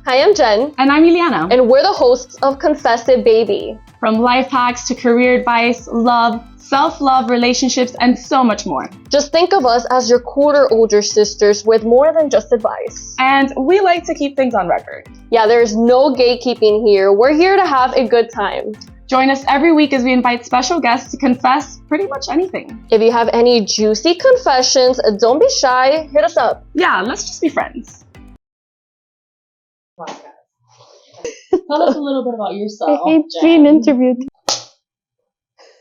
Hi, I'm Jen. And I'm Ileana. And we're the hosts of Confess It, Baby. From life hacks to career advice, love, self-love, relationships, and so much more. Just think of us as your cooler older sisters with more than just advice. And we like to keep things on record. Yeah, there's no gatekeeping here. We're here to have a good time. Join us every week as we invite special guests to confess pretty much anything. If you have any juicy confessions, don't be shy. Hit us up. Yeah, let's just be friends. Tell us a little bit about yourself. I hate being interviewed.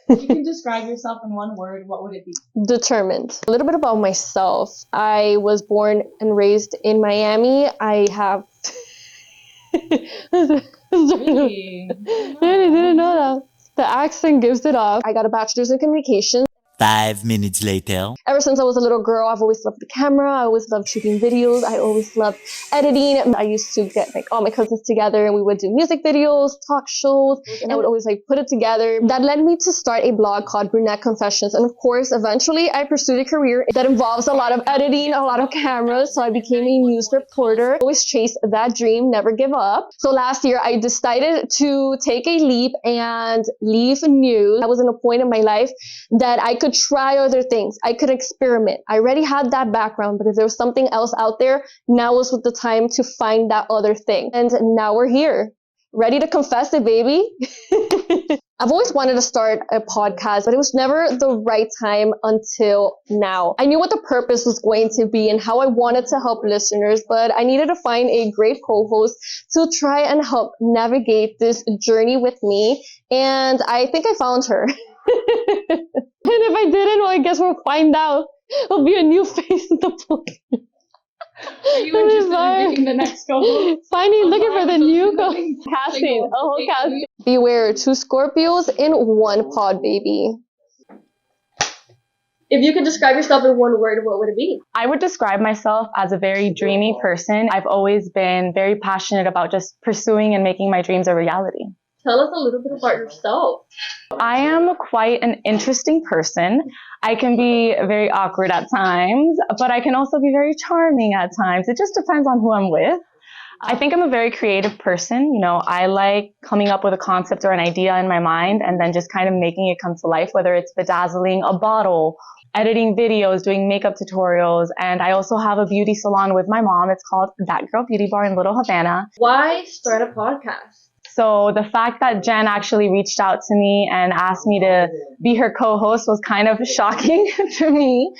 If you can describe yourself in one word, what would it be? Determined. A little bit about myself. I was born and raised in Miami. I have... Really? I didn't know that. The accent gives it off. I got a bachelor's in communications. 5 minutes later. Ever since I was a little girl, I've always loved the camera. I always loved shooting videos. I always loved editing. I used to get like all my cousins together and we would do music videos, talk shows, and I would always like put it together. That led me to start a blog called Brunette Confessions. And of course, eventually I pursued a career that involves a lot of editing, a lot of cameras. So I became a news reporter. Always chase that dream, never give up. So last year I decided to take a leap and leave news. I was in a point in my life that I could try other things. I could experiment. I already had that background, but if there was something else out there, now was the time to find that other thing. And now we're here, ready to confess it, baby. I've always wanted to start a podcast, but it was never the right time until now. I knew what the purpose was going to be and how I wanted to help listeners, but I needed to find a great co-host to try and help navigate this journey with me. And I think I found her. And if I didn't, well, I guess we'll find out. It'll be a new face in the book. Are you interested in being the next co-host? Looking for the new casting. A whole casting. Beware, 2 Scorpios in 1 pod, baby. If you could describe yourself in 1 word, what would it be? I would describe myself as a very dreamy person. I've always been very passionate about just pursuing and making my dreams a reality. Tell us a little bit about yourself. I am quite an interesting person. I can be very awkward at times, but I can also be very charming at times. It just depends on who I'm with. I think I'm a very creative person. You know, I like coming up with a concept or an idea in my mind and then just kind of making it come to life, whether it's bedazzling a bottle, editing videos, doing makeup tutorials. And I also have a beauty salon with my mom. It's called That Girl Beauty Bar in Little Havana. Why start a podcast? So the fact that Jen actually reached out to me and asked me to be her co-host was kind of shocking to me.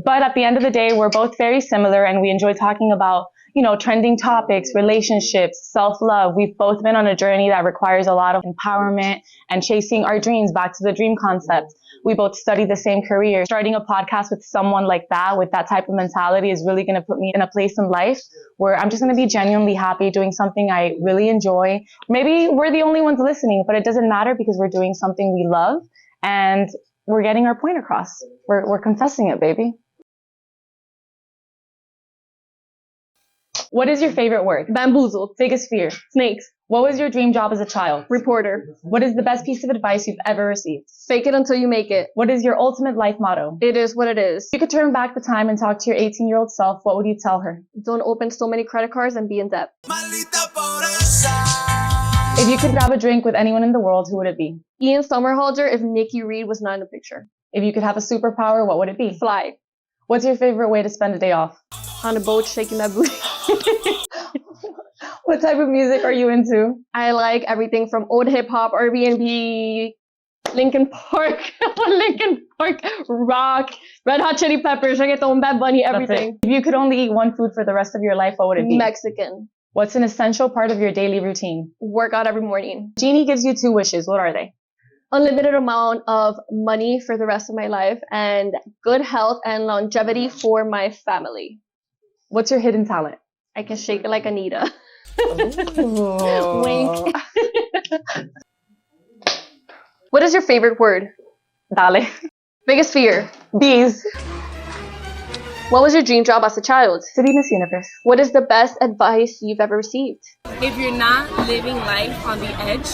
But at the end of the day, we're both very similar and we enjoy talking about, you know, trending topics, relationships, self-love. We've both been on a journey that requires a lot of empowerment and chasing our dreams back to the dream concept. We both study the same career. Starting a podcast with someone like that, with that type of mentality, is really going to put me in a place in life where I'm just going to be genuinely happy doing something I really enjoy. Maybe we're the only ones listening, but it doesn't matter because we're doing something we love and we're getting our point across. We're confessing it, baby. What is your favorite word? Bamboozled. Biggest fear? Snakes. What was your dream job as a child? Reporter. What is the best piece of advice you've ever received? Fake it until you make it. What is your ultimate life motto? It is what it is. If you could turn back the time and talk to your 18-year-old self, what would you tell her? Don't open so many credit cards and be in debt. If you could grab a drink with anyone in the world, who would it be? Ian Somerhalder if Nikki Reed was not in the picture. If you could have a superpower, what would it be? Fly. What's your favorite way to spend a day off? On a boat shaking that booty. What type of music are you into? I like everything from old hip hop, R&B, Linkin Park, rock, Red Hot Chili Peppers, reggaeton, Bad Bunny, everything. If you could only eat one food for the rest of your life, what would it be? Mexican. What's an essential part of your daily routine? Work out every morning. Genie gives you 2 wishes. What are they? Unlimited amount of money for the rest of my life and good health and longevity for my family. What's your hidden talent? I can shake it like Anita. Wink. What is your favorite word? Dale. Biggest fear? Bees. What was your dream job as a child? To be Miss Universe. What is the best advice you've ever received? If you're not living life on the edge,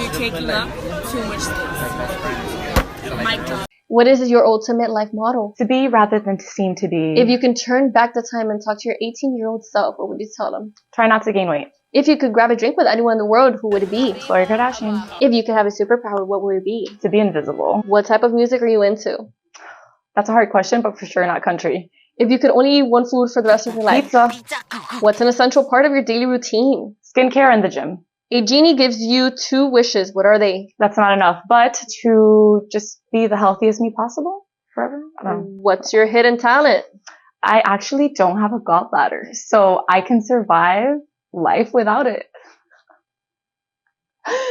you're taking up too much space. Mic drop. What is your ultimate life motto? To be rather than to seem to be. If you can turn back the time and talk to your 18-year-old self, what would you tell them? Try not to gain weight. If you could grab a drink with anyone in the world, who would it be? Khloe Kardashian. If you could have a superpower, what would it be? To be invisible. What type of music are you into? That's a hard question, but for sure not country. If you could only eat one food for the rest of your life, Pizza. what's an essential part of your daily routine? Skincare and the gym. A genie gives you 2 wishes. What are they? That's not enough, but to just be the healthiest me possible forever. I don't know. What's your hidden talent? I actually don't have a gallbladder, so I can survive life without it.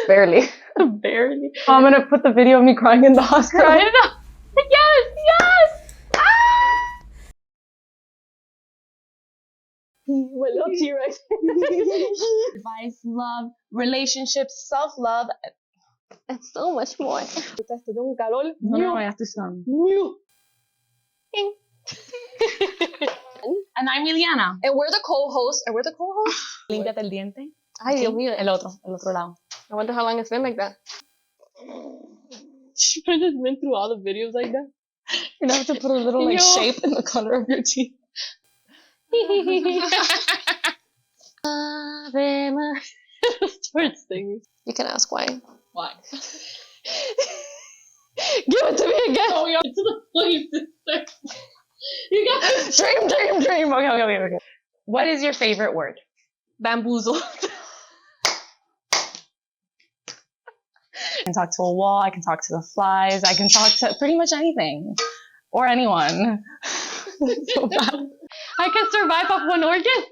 Barely. Barely. I'm gonna put the video of me crying in the hospital. Yes! My little T-Rex. Advice, love, relationships, self-love, And so much more. No, I have to sum. And I'm Liliana. And we're the co-hosts. Límpiate el diente. Ay, Dios mío. El otro lado. I wonder how long it's been like that. Should I just went through all the videos like that? You're gonna have to put a little like Yo. shape in the color of your teeth. Towards things. You can ask why. Why? Give it to me again. Oh, yeah, to the funny sister. You got Dream. Okay. What is your favorite word? bamboozled. I can talk to a wall, I can talk to the flies, I can talk to pretty much anything. Or anyone. So bad. I can survive off one organ.